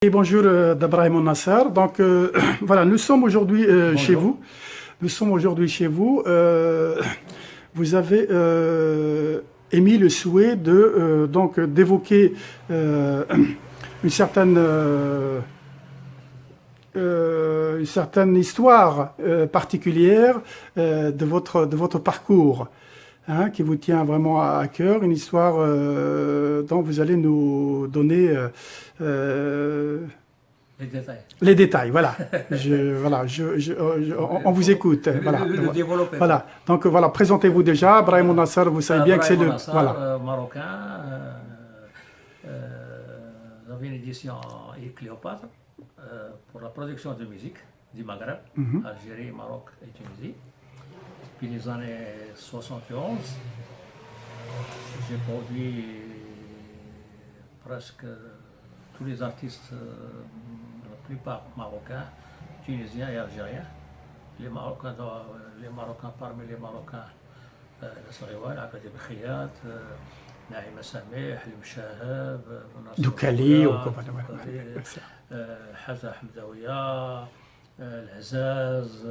Et bonjour d'Abraham Nasser. Donc voilà, nous sommes aujourd'hui chez vous. Nous sommes aujourd'hui chez vous. Vous avez émis le souhait de donc d'évoquer une certaine histoire particulière de votre parcours. Hein, qui vous tient vraiment à cœur, une histoire dont vous allez nous donner les détails. les détails. Voilà, on vous écoute. Voilà, Le développer. voilà. Donc voilà, présentez-vous déjà. Brahim Nasser, vous savez bien que c'est le Voilà. Marocain. J'avais une édition et Cléopâtre pour la production de musique du Maghreb, Algérie, Maroc et Tunisie. Puis les années 71, j'ai produit presque tous les artistes, la plupart marocains, tunisiens et algériens. Les Marocains parmi les Marocains, Nasriwan, Akadem Khiyat, Naïma Sameh, Halim Shahab, Doukali, Haza Hamdaouia, L'Azaz.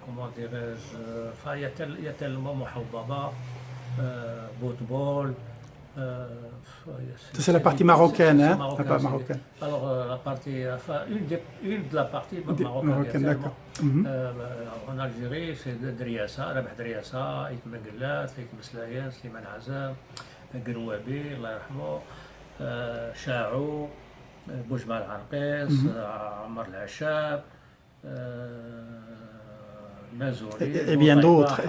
Comment dirais-je, enfin, il y a tellement Mouhawdaba, Boutbol. C'est la partie marocaine, hein? Marocain, la marocaine. Alors, la partie, enfin, une de la partie marocaine, d'accord. En Algérie, c'est Driassa, Rabah Driassa, Ait Maguellat, Ait Meslayen, Slimane Azam, Grouabi, Allah yarhamou, Chaou, Boujmal Arqes, Ammar Al-Achab. Et bien d'autres.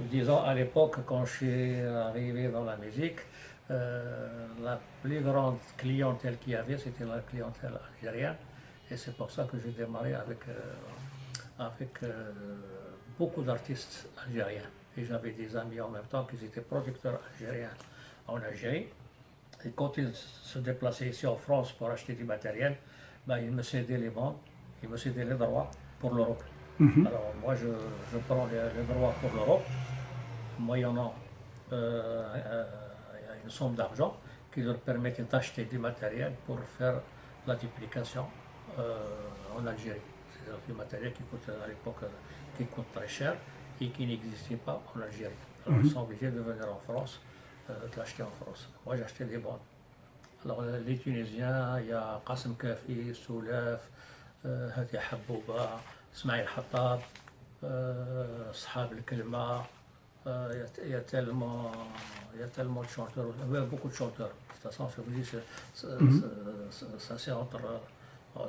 Disons, à l'époque, quand je suis arrivé dans la musique, la plus grande clientèle qu'il y avait, c'était la clientèle algérienne. Et c'est pour ça que j'ai démarré avec beaucoup d'artistes algériens. Et j'avais des amis en même temps qui étaient producteurs algériens en Algérie. Et quand ils se déplaçaient ici en France pour acheter du matériel, ils me cédaient les bandes. Il me cédait les droits pour l'Europe. Alors moi je prends les droits pour l'Europe, moyennant une somme d'argent qui leur permettait d'acheter du matériel pour faire la duplication en Algérie. C'est-à-dire du matériel qui coûte à l'époque qui coûte très cher et qui n'existait pas en Algérie. Alors ils sont obligés de venir en France, de l'acheter en France. Moi j'ai acheté des bandes. Alors les Tunisiens, il y a Qasim Kafi, Soulaf, هادي حبوبة اسماعيل حطاب أصحاب الكلمة il y a tellement de chanteurs, beaucoup de chanteurs. De toute façon, je vous dis, ça c'est entre,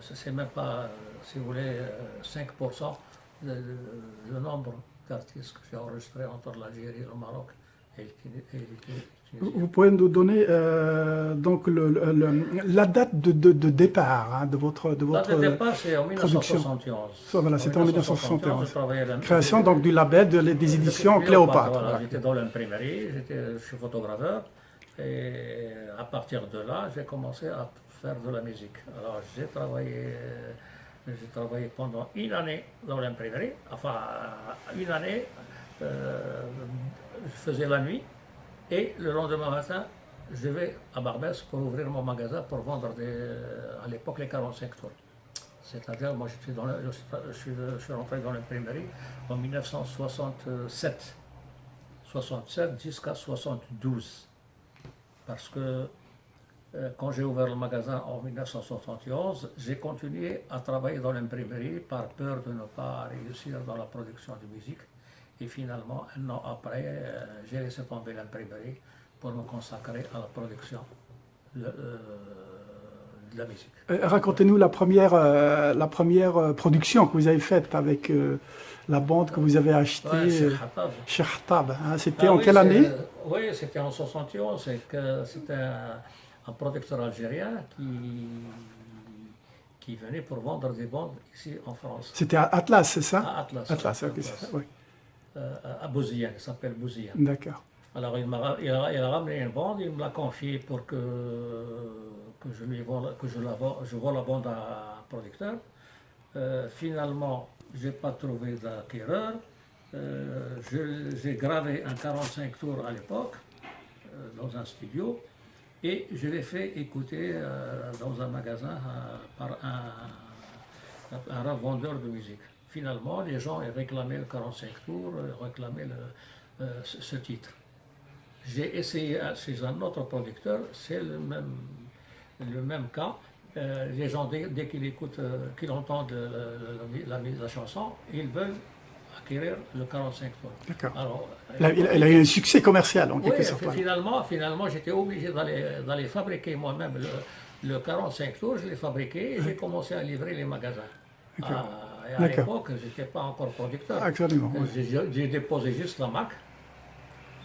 c'est même pas, si vous voulez, 5% du nombre d'artistes que j'ai enregistrés entre l'Algérie, le Maroc et le Tunisie. Vous pouvez nous donner donc la date de départ hein, de votre La date de départ, c'est en 1971. Voilà, c'était en 1971. Création donc du label des éditions Cléopâtre. Voilà, j'étais dans l'imprimerie, je suis photograveur. Et à partir de là, j'ai commencé à faire de la musique. Alors j'ai travaillé pendant une année dans l'imprimerie. Enfin, une année, je faisais la nuit. Et le lendemain matin, je vais à Barbès pour ouvrir mon magasin pour vendre à l'époque les 45 tours. C'est-à-dire, moi je suis rentré dans l'imprimerie en 1967. 67 jusqu'à 72. Parce que quand j'ai ouvert le magasin en 1971, j'ai continué à travailler dans l'imprimerie par peur de ne pas réussir dans la production de musique. Et finalement, un an après, j'ai laissé tomber l'imprimerie pour me consacrer à la production de la musique. Racontez-nous la première production que vous avez faite avec la bande que vous avez achetée chez Hattab. Hein, c'était en quelle année? Oui, c'était en 71. C'était un producteur algérien qui venait pour vendre des bandes ici en France. C'était à Atlas, c'est ça? À Atlas. Atlas, ok, oui. À Bouziane, il s'appelle Bouziane. D'accord. Alors il a ramené une bande, il me l'a confiée pour que je vends la bande à un producteur. Finalement, je n'ai pas trouvé d'acquéreur. J'ai gravé un 45 tours à l'époque. dans un studio et je l'ai fait écouter dans un magasin par un revendeur de musique. Finalement, les gens réclamaient le 45 tours, réclamaient ce titre. J'ai essayé chez un autre producteur, c'est le même cas. Les gens, dès qu'ils écoutent, qu'ils entendent la chanson, ils veulent acquérir le 45 tours. D'accord. Alors, Elle a eu un succès commercial en oui, quelque sorte. finalement j'étais obligé d'aller fabriquer moi-même le 45 tours, je l'ai fabriqué et j'ai commencé à livrer les magasins. Et à l'époque, je n'étais pas encore producteur. Absolument. Oui. J'ai déposé juste la marque,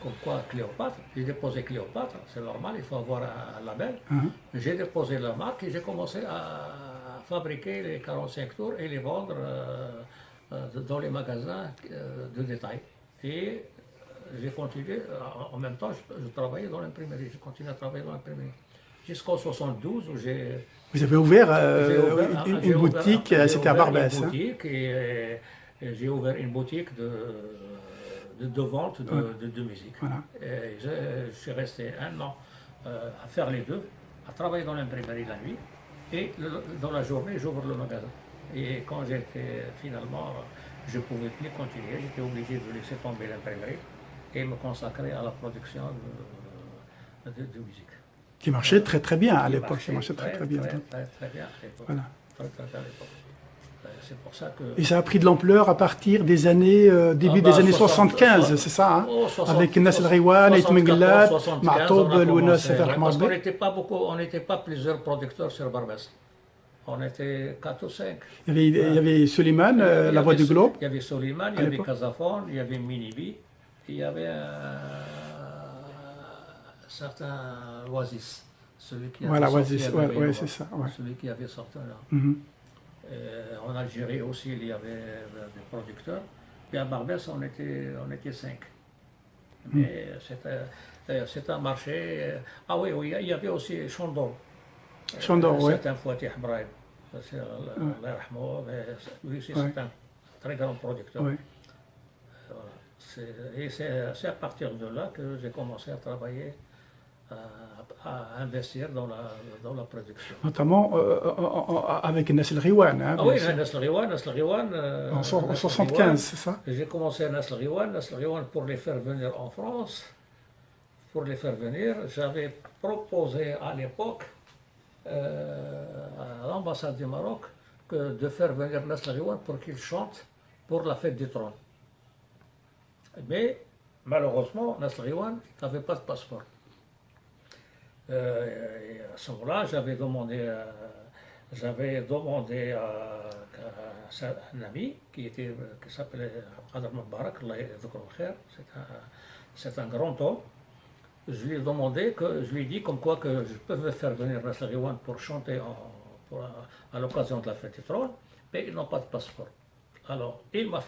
comme quoi Cléopâtre. J'ai déposé Cléopâtre, c'est normal, il faut avoir un label. J'ai déposé la marque et j'ai commencé à fabriquer les 45 tours et les vendre dans les magasins de détail. Et j'ai continué, en même temps, je travaillais dans l'imprimerie, j'ai continué à travailler dans l'imprimerie. Jusqu'en 72 où j'ai... Vous avez ouvert une boutique, c'était à Barbès. J'ai ouvert une boutique de vente de musique. Voilà. Et je suis resté un an à faire les deux, à travailler dans l'imprimerie la nuit et dans la journée j'ouvre le magasin. Et quand finalement, je ne pouvais plus continuer, j'étais obligé de laisser tomber l'imprimerie et me consacrer à la production de musique. Qui marchait très très bien à l'époque. Qui marchait très bien à l'époque. Voilà. Très bien à l'époque. C'est pour ça que... Et ça a pris de l'ampleur à partir des années, début des années 75, c'est ça, hein, avec Nasser Riwan, Aitmenglad, Ma'toub, Lounas, parce qu'on n'était pas plusieurs producteurs sur Barbès. On était 4 ou 5. Il y avait Suleiman, La Voix du Globe. Il y avait Suleiman, il y avait Casafon, il y avait Minibi, il y avait un certain Oasis. Celui qui voilà, Oasis, ouais, c'est ça. Ouais. Celui qui avait sorti là. En Algérie aussi, il y avait des producteurs. Puis à Barbès, on était 5. Mais c'était un marché. Ah oui, il y avait aussi Chandor. Chandor, oui. C'est un Fouatih Brahim. Lui aussi, c'est un très grand producteur. Oui. Et c'est à partir de là que j'ai commencé à travailler, à investir dans la production. Notamment avec Nasser Riwan. Hein, oui, Nasser Riwan. En 75, c'est ça? J'ai commencé à Nasser Riwan pour les faire venir en France. Pour les faire venir, j'avais proposé à l'époque à l'ambassade du Maroc de faire venir Nasser Riwan pour qu'il chante pour la fête du trône. Mais malheureusement, Nasser Riwan n'avait pas de passeport. À ce moment-là, j'avais demandé à un ami qui s'appelait Adar Mubarak, c'est un grand homme. Je lui ai demandé, je lui ai dit comme quoi que je pouvais faire venir Nasser Riwan pour chanter à l'occasion de la fête du trône, mais ils n'ont pas de passeport. Alors, il a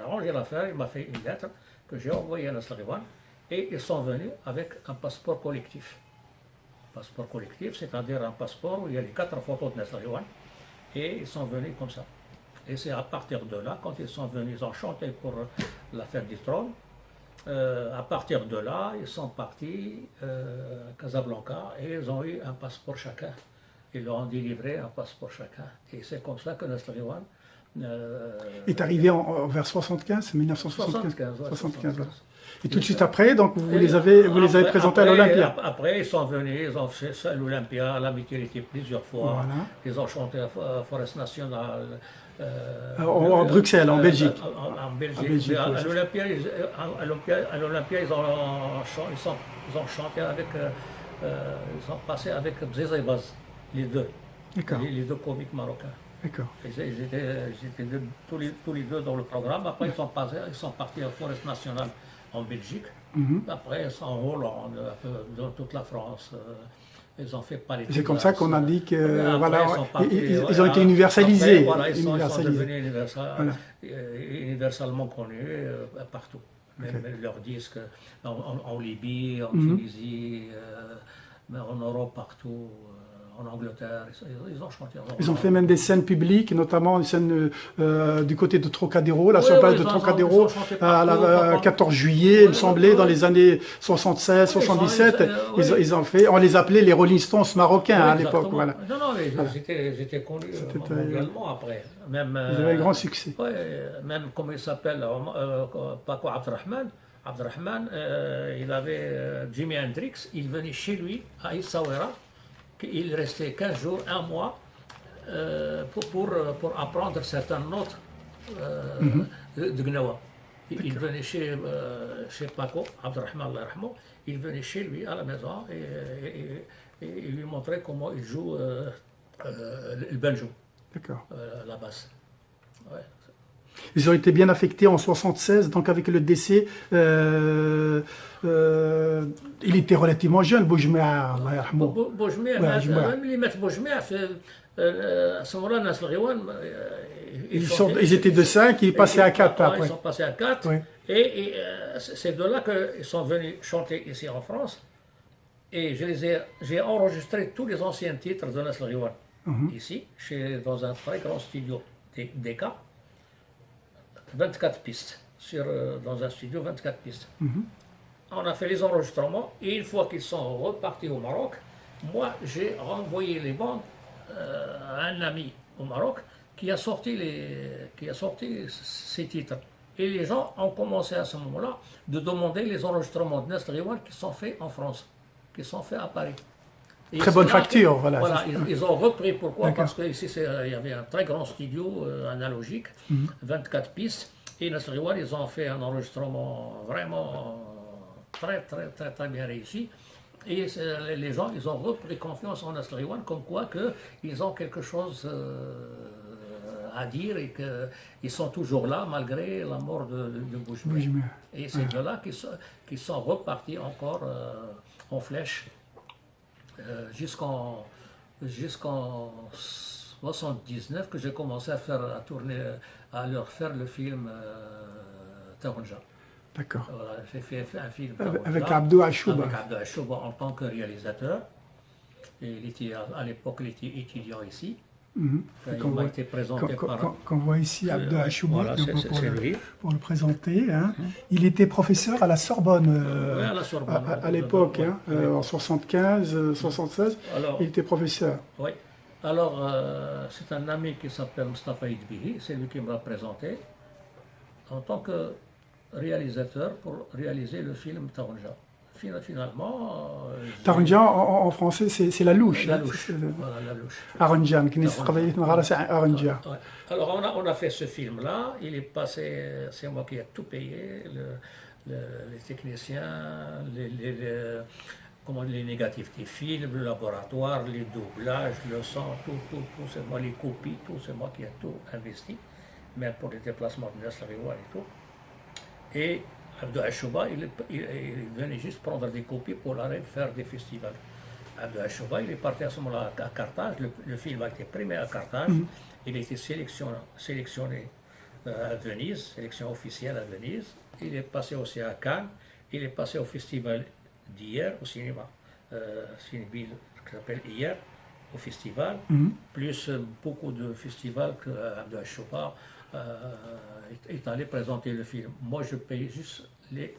arrangé l'affaire, il m'a fait une lettre que j'ai envoyée à Nasser Riwan et ils sont venus avec un passeport collectif. Passeport collectif, c'est-à-dire un passeport où il y a les 4 photos de Nasser Riwan et ils sont venus comme ça. Et c'est à partir de là, quand ils sont venus, ils ont chanté pour la fête du trône. À partir de là, ils sont partis à Casablanca et ils ont eu un passeport chacun. Ils leur ont délivré un passeport chacun. Et c'est comme ça que Nasser Riwan est arrivé vers 75, 1975. 75, voilà. Et tout de suite après, donc vous les avez présentés à l'Olympia. Après, ils sont venus, ils ont fait ça à l'Olympia, l'amitié était plusieurs fois. Voilà. Ils ont chanté à Forest National. En Bruxelles, en Belgique. En Belgique. À l'Olympia, ils ont chanté avec. Ils ont passé avec Bzeza Baz, les deux. Les deux comiques marocains. D'accord. Ils étaient tous les deux dans le programme. Après, ils sont partis à Forest National en Belgique. Après, ils sont en Hollande, dans toute la France. Ils ont fait Paris. C'est comme ça qu'on a dit que voilà, ils ont été universalisés. Après, voilà, ils sont devenus universellement connus partout. Même leurs disques en Libye, en Tunisie, en Europe, partout. en Angleterre, ils ont chanté. Ils ont fait même des scènes publiques, notamment une scène du côté de Trocadéro, la surface de Trocadéro, à la 14 juillet, il me semblait, dans les années 76, 77. Ils ont fait, on les appelait les Rolling Stones marocains à l'époque. Voilà. Non, non, mais ils étaient connus mondialement après. Même, ils avaient un grand succès. Même comme il s'appelle, Paco Abdrahman. Abdrahman, il avait Jimi Hendrix, il venait chez lui à Essaouira, il restait 15 jours, un mois, pour apprendre certaines notes de Gnawa. Il venait chez Paco, Abdrahman, Allah yarhamou, il venait chez lui à la maison et il lui montrait comment il joue le banjo, la basse. Ouais. Ils ont été bien affectés en 76, donc avec le décès, il était relativement jeune, Boujmea, Allah yarhamou. À ce moment-là, Nas Lghiwan, ils étaient de 5, ils passaient à 4 après. Ils sont passés à 4, et c'est de là qu'ils sont venus chanter ici en France. Et j'ai enregistré tous les anciens titres de Nas Lghiwan ici, dans un très grand studio DK. 24 pistes, dans un studio, 24 pistes. On a fait les enregistrements et une fois qu'ils sont repartis au Maroc, moi j'ai renvoyé les bandes à un ami au Maroc qui a sorti ces titres. Et les gens ont commencé à ce moment-là de demander les enregistrements de Nas Lghiwan qui sont faits en France, qui sont faits à Paris. Et très bonne facture, voilà. Voilà, ils ont repris. Pourquoi? Parce qu'ici, il y avait un très grand studio analogique, 24 pistes, et Nas Lghiwan, ils ont fait un enregistrement vraiment très, très, très, très bien réussi. Et les gens, ils ont repris confiance en Nas Lghiwan, comme quoi qu'ils ont quelque chose à dire et qu'ils sont toujours là, malgré la mort de Boujmea. Et c'est de là qu'ils sont repartis encore en flèche. Jusqu'en 79 que j'ai commencé à leur faire le film Taronja. D'accord. Voilà, j'ai fait un film avec Abdou Achouba. Avec Abdou Achouba en tant que réalisateur. Et à l'époque, il était étudiant ici. Il m'a été présenté qu'on voit ici Abdou Achouba, voilà, pour le présenter. Hein. Il était professeur à la Sorbonne, à la Sorbonne, à l'époque, en 75, 76. Alors, il était professeur. Oui. Alors, c'est un ami qui s'appelle Mustafa Idbihi, c'est lui qui me l'a présenté en tant que réalisateur pour réaliser le film Taronja. Finalement... Taronja, en français, c'est la louche. La louche, voilà, la louche. Aranjan, c'est Aranja. Alors, on a fait ce film-là, il est passé, c'est moi qui ai tout payé, les techniciens, les négatifs des films, le laboratoire, les doublages, le son, tout, c'est moi, les copies, tout, c'est moi qui ai tout investi, même pour les déplacements de Nas Lghiwan et tout. Et Abdou Achouba, il venait juste prendre des copies pour aller faire des festivals. Abdou Achouba, il est parti à ce moment-là à Carthage, le film a été primé à Carthage, il a été sélectionné à Venise, sélection officielle à Venise, il est passé aussi à Cannes, il est passé au festival d'hier, au cinéma, Cinébile, qui s'appelle Hier, au festival, plus beaucoup de festivals que Abdou Achouba est allé présenter le film. Moi, je paye juste les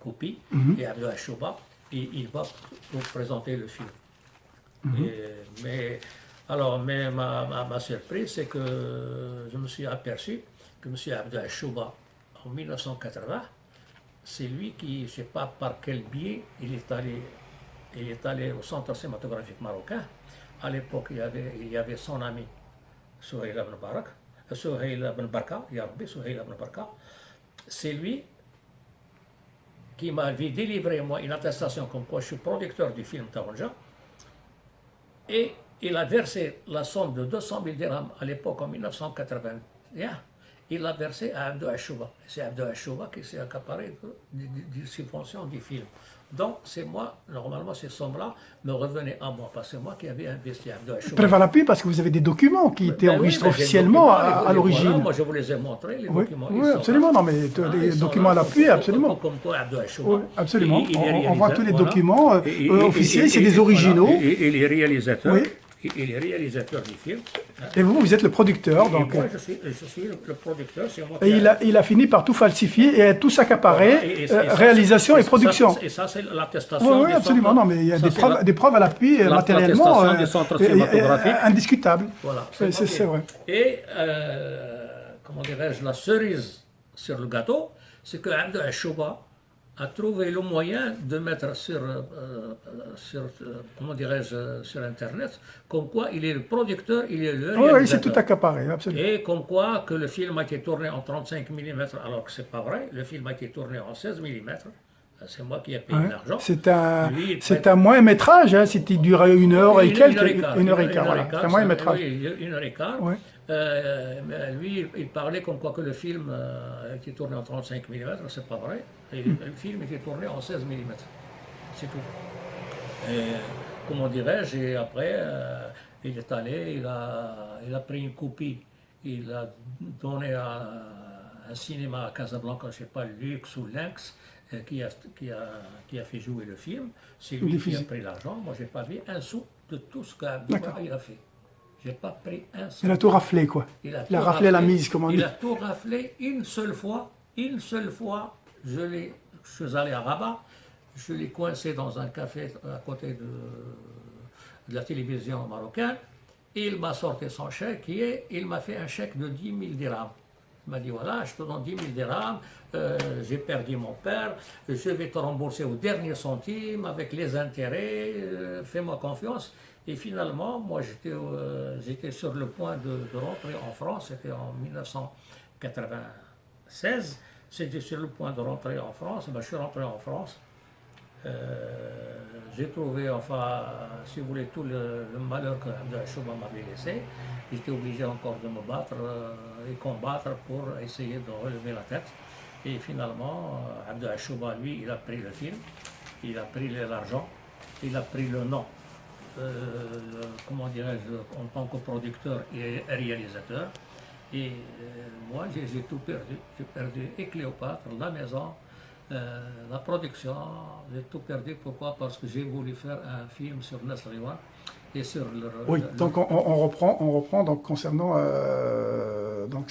copies et Abdou Achouba, il va pour présenter le film. Mais ma surprise, c'est que je me suis aperçu que M. Abdou Achouba, en 1980, c'est lui qui, je ne sais pas par quel biais, il est allé au Centre cinématographique marocain. À l'époque, il y avait son ami, Souhaïl Ibn Barka, c'est lui qui m'avait délivré moi une attestation comme quoi je suis producteur du film Taronja, et il a versé la somme de 200 000 dirhams à l'époque en 1981, il l'a versé à Abdou Achouba. C'est Abdou Achouba qui s'est accaparé des subventions du film. Donc, c'est moi, normalement, ces sommes-là me revenaient à moi, parce que c'est moi qui avais investi à Abdou Achouba. Préval appui parce que vous avez des documents qui étaient Ben oui, enregistrés ben j'ai des officiellement documents, à voilà, l'origine. moi, je vous les ai montrés, les Oui, documents. oui, Ils sont absolument, là. non, mais Voilà, des ils sont documents là, à l'appui, absolument. Comme quoi, Abdou Achouba. Oui, absolument. Il est On voit tous les voilà. documents officiels, c'est des originaux. Voilà. Et il est réalisateur. Oui. Il est réalisateur du film. Et vous êtes le producteur. Et Donc, moi, je suis le producteur. C'est moi et il a fini par tout falsifier et tout s'accaparer, réalisation et production. Et ça, c'est l'attestation. Oui, oui, absolument. Non, mais il y a des preuves à l'appui matériellement l'attestation des centres cinématographiques. indiscutables. Voilà, C'est vrai. Et, comment dirais-je, la cerise sur le gâteau, c'est que Abdou Achouba a trouvé le moyen de mettre comment dirais-je, sur Internet, comme quoi il est le producteur, il est le réalisateur. Oui, c'est tout accaparé, absolument. Et comme quoi que le film a été tourné en 35 mm, alors que c'est pas vrai, le film a été tourné en 16 mm. C'est moi qui ai payé l'argent. C'est un moyen métrage, hein, c'était duré 1 heure et quelques. 1 heure et quart, voilà. C'est un moyen métrage. Oui, 1 heure et quart. Ouais. Lui, il parlait comme quoi que le film a été tourné en 35 mm, c'est pas vrai. Et le film était tourné en 16 mm. C'est tout. Et, comment dirais-je, et après, il est allé, il a pris une copie, il a donné à un cinéma à Casablanca, je ne sais pas, Lux ou Lynx, qui a fait jouer le film. C'est lui qui a pris l'argent. Moi, je n'ai pas vu un sou de tout ce qu'il a fait. Je n'ai pas pris un sou. Il a tout raflé, quoi. Il a raflé la mise, comme on dit. Il a tout raflé une seule fois. Une seule fois, je suis allé à Rabat, je l'ai coincé dans un café à côté de la télévision marocaine. Il m'a sorti son chèque et il m'a fait un chèque de 10 000 dirhams. Il m'a dit, voilà, je te donne 10 000 dirhams, j'ai perdu mon père, je vais te rembourser au dernier centime avec les intérêts, fais-moi confiance. Et finalement, moi, j'étais sur le point de rentrer en France, c'était en 1996, j'étais sur le point de rentrer en France, je suis rentré en France. J'ai trouvé, enfin, si vous voulez, tout le malheur que Abdou Achouba m'avait laissé. J'étais obligé encore de me battre et combattre pour essayer de relever la tête. Et finalement, Abdou Achouba, lui, il a pris le film, il a pris l'argent, il a pris le nom, comment dirais-je, en tant que producteur et réalisateur. Et moi, j'ai tout perdu. J'ai perdu et Cléopâtre, la maison, la production, j'ai tout perdu. Pourquoi? Parce que j'ai voulu faire un film sur Nasriwa et sur oui, donc on reprend donc concernant donc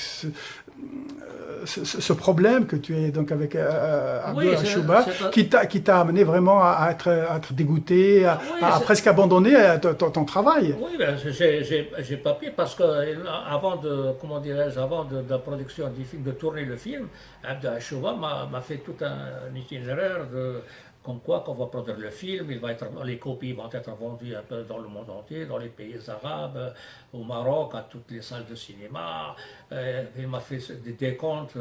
ce problème que tu es donc avec Abdou Achouba, qui t'a amené vraiment à être dégoûté, à presque abandonner ton travail. Oui, ben, j'ai pas pu parce que avant de la production du film, de tourner le film, Abdou Achouba m'a fait tout un itinéraire comme quoi, quand on va produire le film, les copies vont être vendues un peu dans le monde entier, dans les pays arabes, au Maroc, à toutes les salles de cinéma. Il m'a fait des décomptes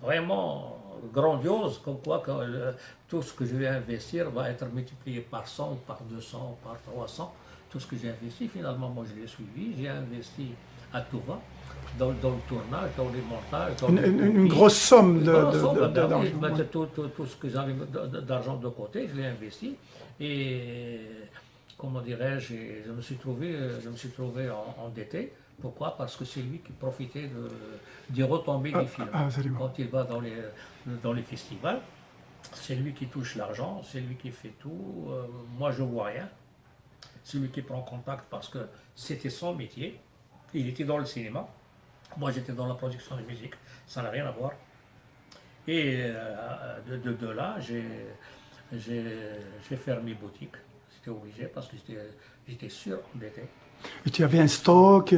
vraiment grandioses, comme quoi tout ce que je vais investir va être multiplié par 100, par 200, par 300. Tout ce que j'ai investi, finalement, moi je l'ai suivi, j'ai investi à tout va. Dans le tournage, dans les montages. Une grosse somme d'argent. Je mettais tout ce que j'avais d'argent de côté, je l'ai investi. Et comment dirais-je, je me suis trouvé endetté. Pourquoi? Parce que c'est lui qui profitait des retombées du film. Quand il va dans les festivals, c'est lui qui touche l'argent, c'est lui qui fait tout. Moi, je ne vois rien. C'est lui qui prend contact parce que c'était son métier. Il était dans le cinéma. Moi, j'étais dans la production de musique, ça n'a rien à voir. Et de là, j'ai fermé boutique. J'étais obligé parce que j'étais surendetté. Et tu avais un stock,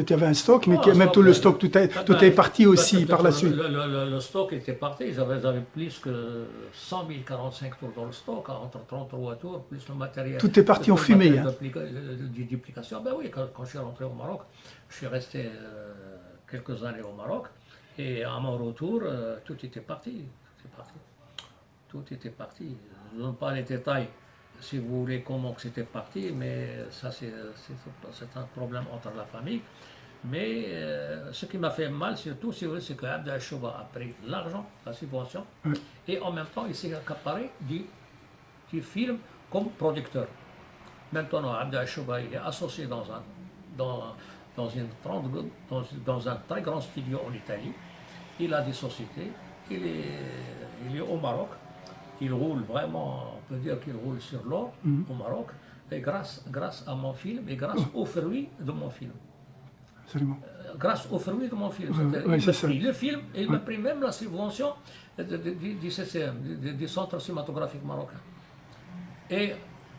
mais même tout le stock, tout est parti aussi par la suite. Le stock était parti, j'avais plus que 100 045 tours dans le stock, entre 33 tours, plus le matériel. Tout est parti en fumée. De duplication. Ben oui, quand je suis rentré au Maroc, je suis resté quelques années au Maroc, et à mon retour, tout était parti. Tout était parti. Je ne donne pas les détails, si vous voulez, comment c'était parti, mais ça c'est un problème entre la famille. Mais ce qui m'a fait mal surtout, c'est que Abdel Chouba a pris l'argent, la subvention, et en même temps il s'est accaparé du film comme producteur. Maintenant, Abdel Chouba il est associé dans un très grand studio en Italie. Il a des sociétés, il est au Maroc, il roule vraiment, on peut dire qu'il roule sur l'or au Maroc, et grâce à mon film et grâce aux fruits de mon film. Absolument. Grâce aux fruits de mon film. Ouais, Il c'est m'a ça. pris le film et il m'a pris même la subvention du CCM, du Centre cinématographique marocain. Et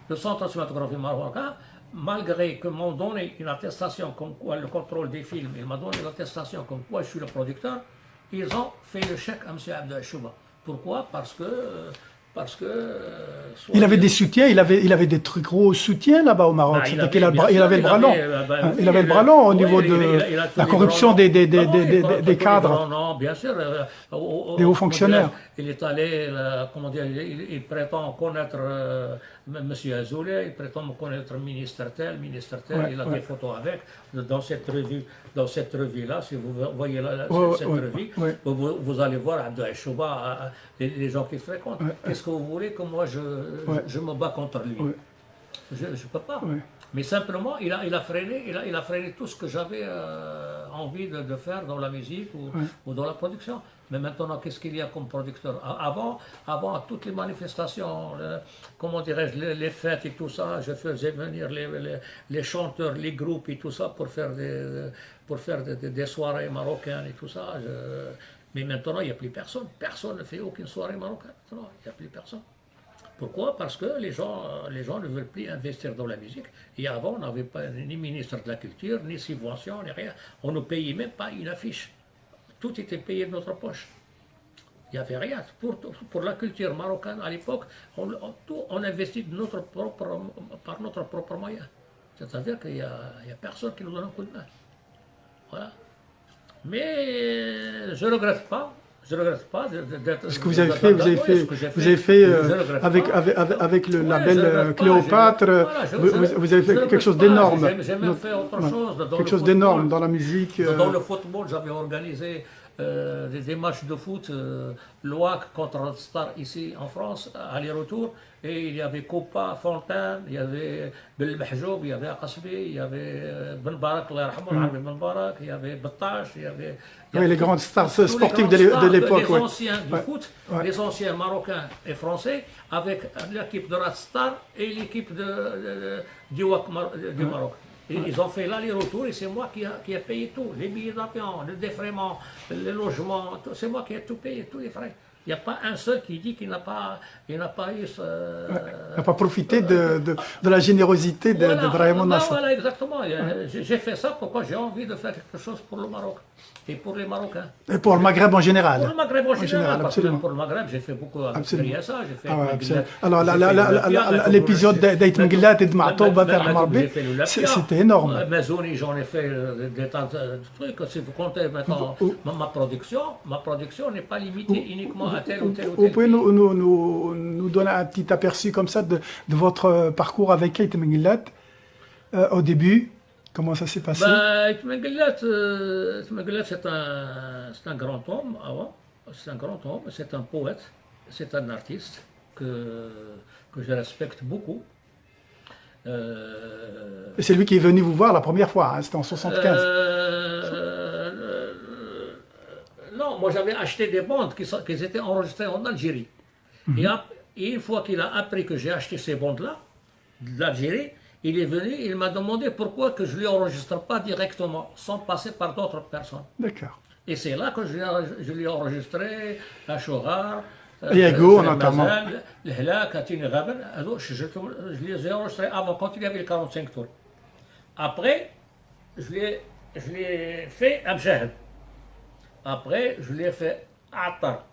le Centre cinématographique marocain, malgré que m'ont donné une attestation comme quoi le contrôle des films, il m'a donné l'attestation comme quoi je suis le producteur, ils ont fait le chèque à M. Abdel Chouba. Pourquoi? Parce que Il avait des soutiens, il avait des très gros soutiens là-bas au Maroc. Bah, C'était qu'il il avait le bras long. Il avait le bras long au niveau de la corruption des cadres, Non, bien sûr. des hauts fonctionnaires. Il est allé, comment dire, il prétend connaître M. Azoulay, il prétend me connaître ministre tel, il a des photos avec. Dans cette revue-là, si vous voyez cette revue, vous allez voir Abdel Chouba, les gens qui fréquentent. Qu'est-ce que vous voulez que moi je me bats contre lui? Je ne peux pas. Mais simplement, il a freiné tout ce que j'avais envie de faire dans la musique ou dans la production. Mais maintenant, qu'est-ce qu'il y a comme producteur? Avant toutes les manifestations, comment dirais-je, les fêtes et tout ça, je faisais venir les chanteurs, les groupes et tout ça pour faire des soirées marocaines et tout ça. Mais maintenant, il n'y a plus personne. Personne ne fait aucune soirée marocaine. Non, il n'y a plus personne. Pourquoi? Parce que les gens ne veulent plus investir dans la musique. Et avant, on n'avait pas ni ministre de la Culture, ni subvention, ni rien. On ne payait même pas une affiche. Tout était payé de notre poche. Il n'y avait rien. Pour la culture marocaine à l'époque, on investit par notre propre moyen. C'est-à-dire qu'il n'y a personne qui nous donne un coup de main. Voilà. Mais je ne regrette pas. Je ne regrette pas d'être. Ce que vous avez fait, avec le label Cléopâtre, vous avez fait quelque chose d'énorme. J'ai même fait autre chose. Quelque chose d'énorme dans la musique. Dans le football, j'avais organisé des matchs de foot, l'OAC contre Red Star ici en France, aller-retour. Et il y avait Copa, Fontaine, il y avait Belmahjoub, il y avait Aqasbi, il y avait Ben Barak, Ben Barak, il y avait Battash, il y avait. Oui, les grandes stars sportives de l'époque. Les anciens du foot, les anciens marocains et français, avec l'équipe de Red Star et l'équipe du Maroc. Et ils ont fait l'aller-retour et c'est moi qui ai payé tout, les billets d'avion, le défraiement, le logement, c'est moi qui ai tout payé, tous les frais. Il n'y a pas un seul qui dit qu'il n'a pas eu n'a pas profité de la générosité de Brahim Nasser. Voilà, exactement. J'ai fait ça pourquoi j'ai envie de faire quelque chose pour le Maroc et pour les Marocains. Et pour le Maghreb en général. Pour le Maghreb en général, parce absolument. que pour le Maghreb, j'ai fait beaucoup avec Riassa, j'ai fait Alors, l'épisode d'Aït Menghilat et de Ma'touba vers Marbi, c'était énorme. Mazouni, j'en ai fait des tas de trucs. Si vous comptez maintenant ma production n'est pas limitée uniquement à tel ou tel ou tel. Vous pouvez nous donner un petit aperçu comme ça de votre parcours avec Aït Menghilat au début? Comment ça s'est passé? Aït Menghilat, c'est un grand homme avant. C'est un grand homme, c'est un poète, c'est un artiste que je respecte beaucoup. Et c'est lui qui est venu vous voir la première fois, hein, c'était en 75. Non, moi j'avais acheté des bandes qui étaient enregistrées en Algérie. Et une fois qu'il a appris que j'ai acheté ces bandes-là, d'Algérie, il est venu, il m'a demandé pourquoi que je ne lui enregistre pas directement, sans passer par d'autres personnes. D'accord. Et c'est là que je lui ai enregistré à Chogar, Yago notamment. Le Hlak, Atine Gaben, je les ai enregistrés avant, quand il y avait les 45 tours. Après, je l'ai fait Abjahd. Après, je l'ai fait Atar.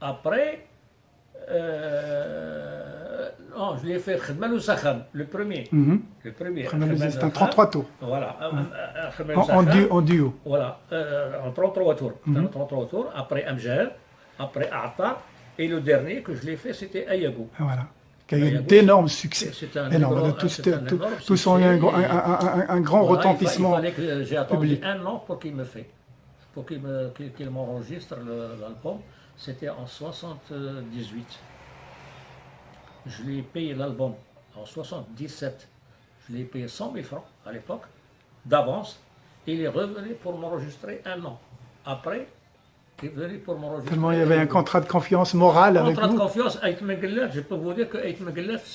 Après, non, je l'ai fait Khedman ou Sakham, le premier. Le premier. C'est un 33 tours. Voilà. En duo. Voilà, en 33 tours. 33 tours. Après Amjad, après Atar. Et le dernier que je l'ai fait, c'était Ayago. Voilà. qui a eu Bayagouz, d'énormes succès. c'était un Énorme. énorme- Tous, c'était un tous- énorme tous ont eu un, succès, un grand Voilà, retentissement. il fallait que j'ai attendu public. un an pour qu'il me fait, pour qu'il m'enregistre l'album. C'était en 78. Je lui ai payé l'album en 77. Je lui ai payé 100 000 francs à l'époque, d'avance. Il est revenu pour m'enregistrer un an. Après, il est venu pour m'enregistrer. Tellement il y avait un contrat de confiance morale avec Contrat de vous. confiance avec Mengelef, je peux vous dire que Ait Mengelef,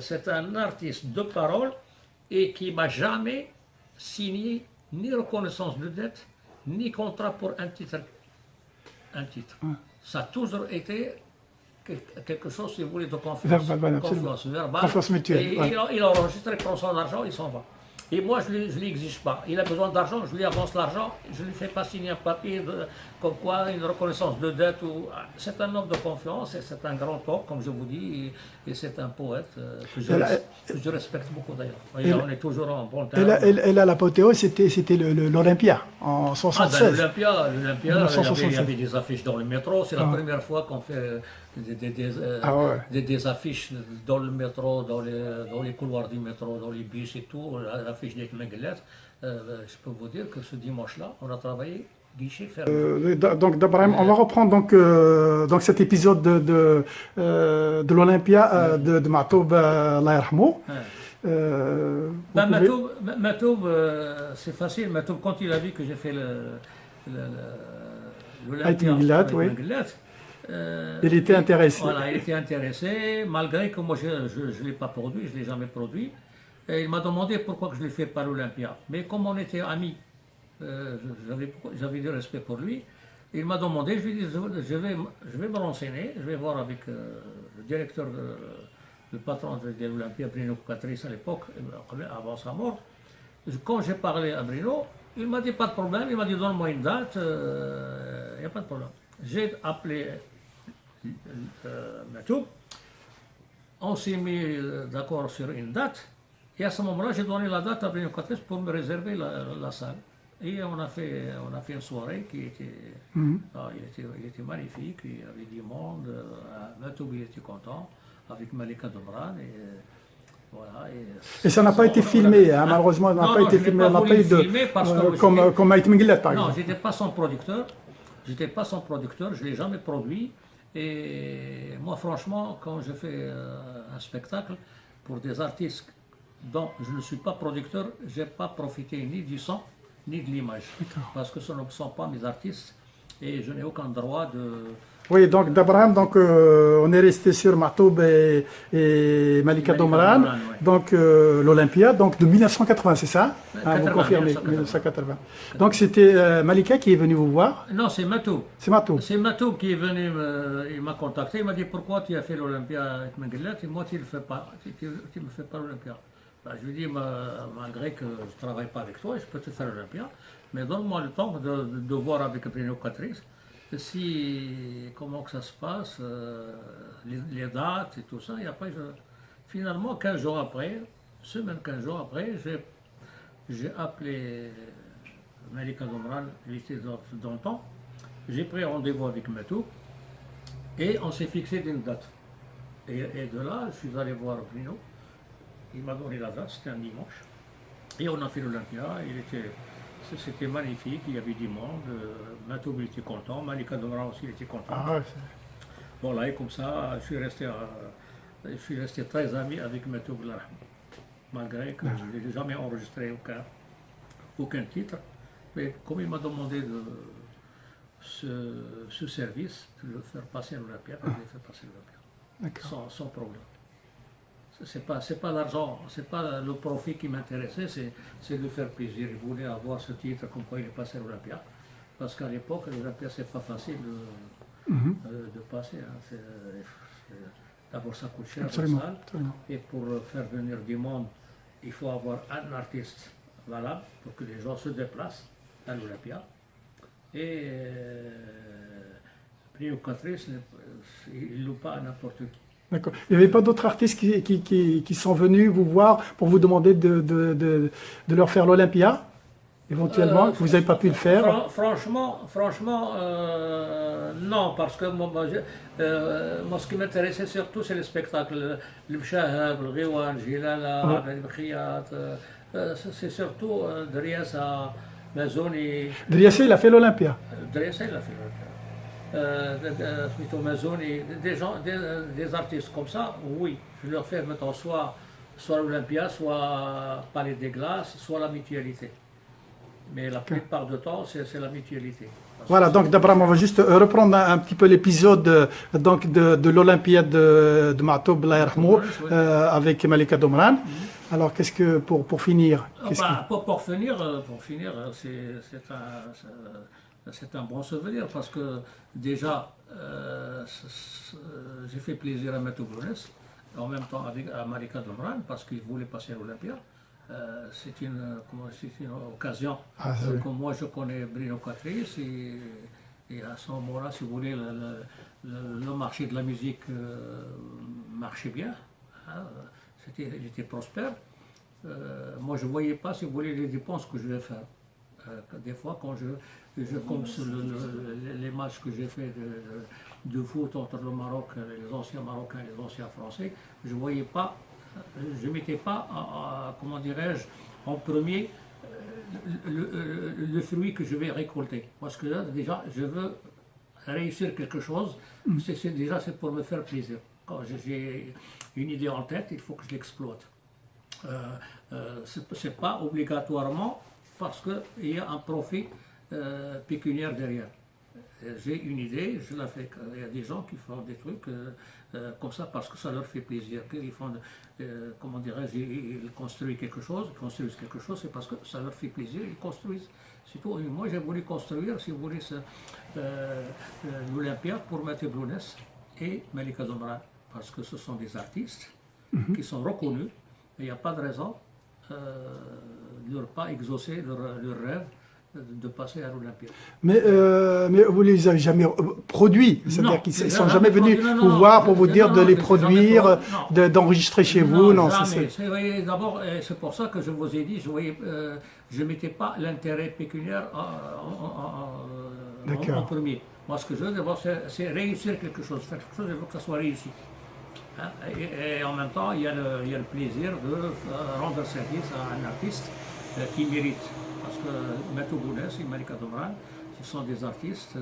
c'est un artiste de parole et qui m'a jamais signé ni reconnaissance de dette, ni contrat pour un titre. Ça a toujours été quelque chose, si vous voulez, de confiance. Verbal, voilà, absolument. Confiance verbale. Confiance mutuelle, Et ouais. il enregistre, il prend son argent, il s'en va. Et moi, je ne lui exige pas. Il a besoin d'argent, je lui avance l'argent, je ne lui fais pas signer un papier comme quoi une reconnaissance de dette. C'est un homme de confiance et c'est un grand homme, comme je vous dis, et c'est un poète que je respecte beaucoup d'ailleurs. Et on est toujours en bon terme. Et là, l'apothéose, c'était l'Olympia en Ah, 76. l'Olympia, il y 1976. avait des affiches dans le métro. C'est la première fois qu'on fait des affiches dans le métro, dans les couloirs du métro, dans les bus et tout. L'affiche d'Ait Mengelef. Je peux vous dire que ce dimanche-là, on a travaillé guichet fermé. Donc, d'Abraham, on va reprendre donc cet épisode de l'Olympia de Matoub, Allah yarhamou. Matoub, c'est facile. Matoub, quand il a vu que j'ai fait l'Olympia Mengelef, oui. Il était intéressé. Voilà, il était intéressé, malgré que moi je ne l'ai pas produit, je ne l'ai jamais produit. Et il m'a demandé pourquoi que je ne le fais pas à l'Olympia. Mais comme on était amis, j'avais du respect pour lui. Il m'a demandé, je lui ai dit, je vais me renseigner, je vais voir avec le directeur, le patron de l'Olympia, Bruno Catrice à l'époque, avant sa mort. Quand j'ai parlé à Bruno, il m'a dit pas de problème, il m'a dit donne-moi une date, il n'y a pas de problème. J'ai appelé Matoub, on s'est mis d'accord sur une date, et à ce moment-là, j'ai donné la date à Bruno Catrice pour me réserver la salle. Et on a fait une soirée qui était, il était magnifique, il y avait du monde, Matoub il était content, avec Malika Domran, et voilà. Et ça n'a pas été filmé, hein, malheureusement, ça n'a pas été filmé, on n'a pas eu de, comme Ait Mengelef par exemple. Non, j'étais pas son producteur, je ne l'ai jamais produit. Et moi, franchement, quand je fais un spectacle pour des artistes dont je ne suis pas producteur, je n'ai pas profité ni du son, ni de l'image. Parce que ce ne sont pas mes artistes et je n'ai aucun droit de... Oui, donc d'Abraham, on est resté sur Matoub et Malika Domran, ouais. donc l'Olympia, donc de 1980, c'est ça? 80, vous confirmez, 1980. 1980. Donc c'était Malika qui est venue vous voir? Non, c'est Matoub. C'est Matoub. C'est Matoub qui est venu, il m'a contacté, il m'a dit pourquoi tu as fait l'Olympia avec Mengelef et moi tu ne le fais pas, tu me fais pas l'Olympia. Ben, je lui ai dit, malgré que je ne travaille pas avec toi, je peux te faire l'Olympia, mais donne-moi le temps de voir avec Bruno Catrice comment que ça se passe, les dates et tout ça. Et après, finalement, 15 jours après, 15 jours après, j'ai appelé Malika Domran, il était dans le temps. J'ai pris rendez-vous avec Matoub et on s'est fixé d'une date. Et de là, je suis allé voir Bruno. Il m'a donné la date, c'était un dimanche. Et on a fait l'Olympia. C'était magnifique, il y avait du monde. Matoub il était content, Malika Domran aussi il était content. Ah ouais, voilà, et comme ça, je suis resté très ami avec Matoub, malgré que je n'ai jamais enregistré aucun titre. Mais comme il m'a demandé ce service, de le faire passer à l'Olympia, je l'ai fait passer à l'Olympia. Sans problème. C'est pas l'argent, c'est pas le profit qui m'intéressait, c'est de faire plaisir. Il voulait avoir ce titre comme quoi il est passé à l'Olympia. Parce qu'à l'époque, l'Olympia, c'est pas facile de passer. Hein. D'abord, ça coûte cher la salle. Et pour faire venir du monde, il faut avoir un artiste valable pour que les gens se déplacent à l'Olympia. Et Bruno Catrice, il ne loue pas à n'importe qui. D'accord. Il n'y avait pas d'autres artistes qui sont venus vous voir pour vous demander de leur faire l'Olympia, éventuellement, que vous n'avez pas pu le faire? Franchement, Non, parce que moi, ce qui m'intéressait surtout, c'est les spectacles. Le Mshahab, le Riwan, Jilala, le Khiyat. C'est surtout Driassa, Mazzoni. Driassa, il a fait l'Olympia. Driassa, il a fait plutôt Mazzoni. Des artistes comme ça, oui. Je leur fais maintenant soit l'Olympia, soit Palais des Glaces, soit la Mutualité. Mais la plupart du temps, c'est la Mutualité. Voilà, donc d'abord, on va juste reprendre un petit peu l'épisode donc de l'Olympiade de Ma'toub avec Malika Domran. Alors, qu'est-ce que, pour finir pour finir, c'est un bon souvenir parce que déjà, j'ai fait plaisir à Matou Blounès, en même temps à Malika Domran parce qu'il voulait passer à l'Olympia. C'est une occasion. Comme moi, je connais Bruno Catrice et à ce moment-là, si vous voulez, le marché de la musique marchait bien. Hein, il était prospère. Moi, je ne voyais pas, si vous voulez, les dépenses que je vais faire. Des fois, quand comme les matchs que j'ai fait de foot entre le Maroc, les anciens Marocains et les anciens Français, je ne voyais pas. Je ne mettais pas, comment dirais-je, en premier le fruit que je vais récolter. Parce que là, déjà, je veux réussir quelque chose, c'est pour me faire plaisir. Quand j'ai une idée en tête, il faut que je l'exploite. C'est pas obligatoirement parce qu'il y a un profit pécuniaire derrière. J'ai une idée, je la fais. Il y a des gens qui font des trucs comme ça parce que ça leur fait plaisir. Ils font, comment dirais-je, ils construisent quelque chose, c'est parce que ça leur fait plaisir, ils construisent. C'est tout. Et moi, j'ai voulu construire, si vous voulez, l'Olympia pour Matou Blounès et Malika Domran, parce que ce sont des artistes qui sont reconnus. Il n'y a pas de raison de ne pas exaucer leur rêve de passer à l'Olympia. Mais vous ne les avez jamais produits, c'est-à-dire qu'ils ne sont jamais venus vous voir pour vous dire de les produire, d'enregistrer chez vous. Non, jamais. D'abord, c'est pour ça que je vous ai dit, je ne mettais pas l'intérêt pécuniaire en premier. Moi, ce que je veux d'abord, c'est réussir quelque chose, faire quelque chose, il faut que ça soit réussi. Hein? Et en même temps, il y a le plaisir de rendre service à un artiste qui mérite. Parce que Matou Blounès et Malika Domran, ce sont des artistes,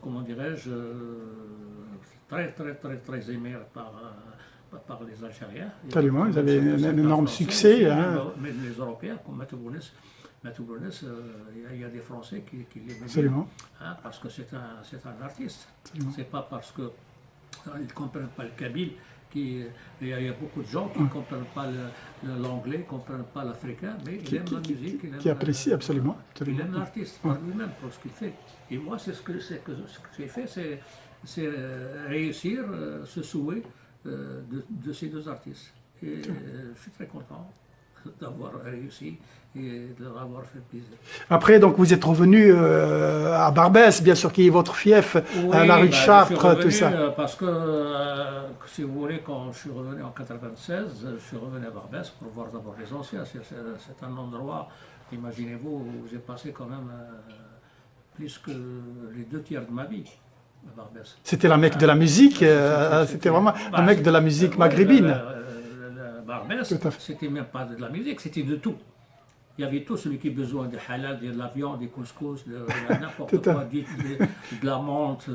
comment dirais-je, très aimés par les Algériens. Absolument, ils avaient un énorme succès. Mais les Européens, comme Matou Blounès, il y a des Français qui l'aiment. Absolument. Hein, parce que c'est un artiste. C'est pas parce qu'ils ne comprennent pas le kabyle. Il y a beaucoup de gens qui ne comprennent pas l'anglais, ne comprennent pas l'africain, mais ils aiment la musique. Qui apprécient absolument. Ils aiment l'artiste par lui-même pour ce qu'il fait. Et moi, ce que j'ai fait, c'est réussir ce souhait de ces deux artistes. Et je suis très content d'avoir réussi et de leur avoir fait plaisir. Après, donc, vous êtes revenu à Barbès, bien sûr, qui est votre fief, à la rue de Chartres, tout ça. Parce que, si vous voulez, quand je suis revenu en 1996, je suis revenu à Barbès pour voir d'abord les anciens. C'est un endroit, imaginez-vous, où j'ai passé quand même plus que les 2/3 de ma vie. À Barbès. C'était la Mecque de la musique, c'était vraiment la Mecque de la musique maghrébine. Barbès, c'était même pas de la musique, c'était de tout. Il y avait tout, celui qui a besoin de halal, de la viande, des couscous, de n'importe quoi, de la menthe,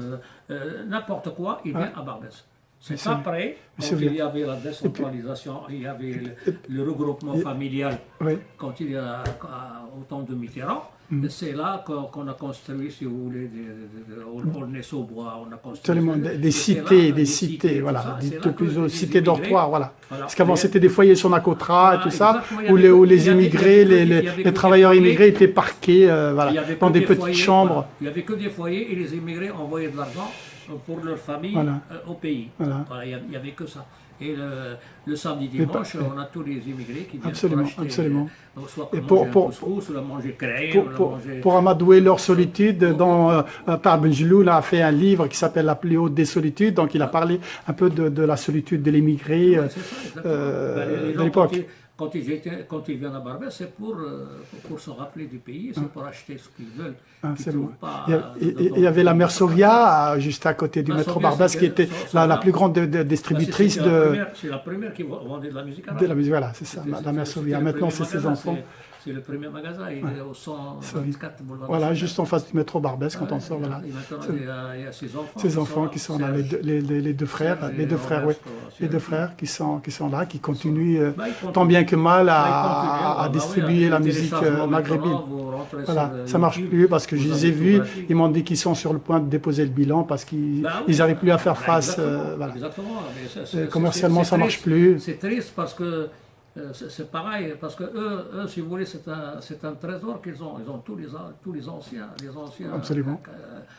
n'importe quoi, il vient à Barbès. C'est après, quand il y avait la décentralisation, il y avait le regroupement familial, quand il y a au temps de Mitterrand, c'est là qu'on a construit, si vous voulez, Aulnay-sous-Bois, on a construit des cités, voilà, des cités dortoirs, voilà. Parce qu'avant c'était des foyers sur Nacotra et tout ça, où les immigrés, les travailleurs immigrés étaient parqués, voilà, dans des petites chambres. Il n'y avait que des foyers et les immigrés envoyaient de l'argent pour leur famille au pays. Voilà, il n'y avait que ça. Et le samedi dimanche, on a tous les immigrés qui viennent pour acheter, soit pour manger un couscous, soit manger crème, pour amadouer leur solitude, dont Par Benjeloul a fait un livre qui s'appelle La plus haute des solitudes, donc il a parlé un peu de la solitude de l'immigré de l'époque. quand ils viennent à Barbès, c'est pour se rappeler du pays, c'est pour acheter ce qu'ils veulent. Qu'ils Absolument. trouvent pas, Il y avait la Mersovia, juste à côté du métro Mersovia, Barbès, qui était la plus grande distributrice C'est la première qui vendait de la musique arabe. de la musique. Voilà, c'est ça, la Mersovia. Maintenant, c'est ses enfants. C'est le premier magasin, il est au 124 boulevard. Voilà, juste en face du métro Barbès, quand on sort. Voilà. Et maintenant, il y a Ses enfants qui sont là, les deux frères, oui, les deux frères qui sont là, qui continuent tant bien que mal à distribuer la musique maghrébine. Voilà, ça marche plus parce que je les ai vus, ils m'ont dit qu'ils sont sur le point de déposer le bilan parce qu'ils n'arrivent plus à faire face. Voilà. Commercialement, ça marche plus. C'est triste parce que c'est pareil, parce que eux, si vous voulez, c'est un trésor qu'ils ont. Ils ont tous les anciens. Absolument.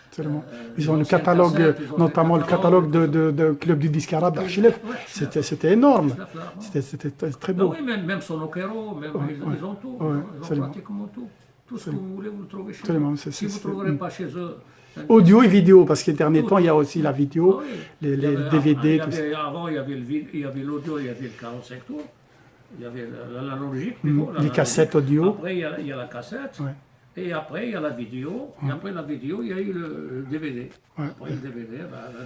Absolument. Ils ont le catalogue, notamment le catalogue de Club du disque arabe d'Archilef. C'était énorme. C'était très beau. Oui, même Sonokero, ils ont tout. Ils ont pratiquement tout. Tout ce que vous voulez, vous le trouvez chez eux. Si vous ne trouverez pas chez eux. Audio et vidéo, parce que ces derniers temps, il y a aussi la vidéo, les DVD, tout ça. Avant, il y avait l'audio, il y avait le 45 tours. Il y avait l'analogique, les cassettes audio. Après, il y a la cassette. Ouais. Et après, il y a la vidéo. Et après la vidéo, il y a eu le DVD. Ouais. Après le DVD,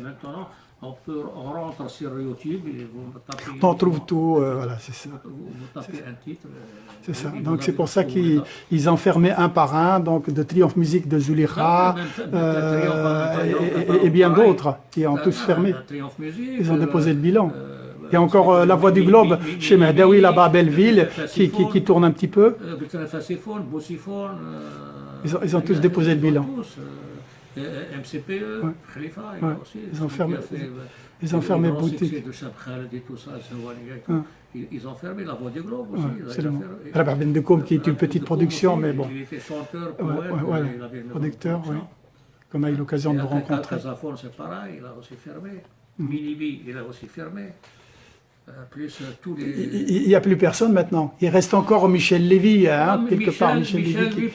maintenant, on rentre sur YouTube et vous tapez. On trouve tout, voilà, c'est ça. Vous tapez un titre. C'est ça. Donc c'est pour ça qu'ils enfermaient un par un, donc de Triomphe Musique de Zulira et bien d'autres qui ont tous fermé. Ils ont déposé le bilan. Il y a encore La Voix du Globe chez Mehdaoui, là-bas à Belleville, qui tourne un petit peu. Ils ont tous déposé le bilan. MCPE, Khalifa, aussi. Ils ont fermé boutique. Ils ont fermé La Voix du Globe aussi. Rabah Ben Dekoum, qui est une petite production, mais bon. Il était chanteur, poète, producteur, oui. Comme a eu l'occasion de le rencontrer. Casafone, c'est pareil, il a aussi fermé. Minibi, il a aussi fermé. Il n'y a plus personne maintenant. Il reste encore Michel Lévy, quelque part. Michel Lévy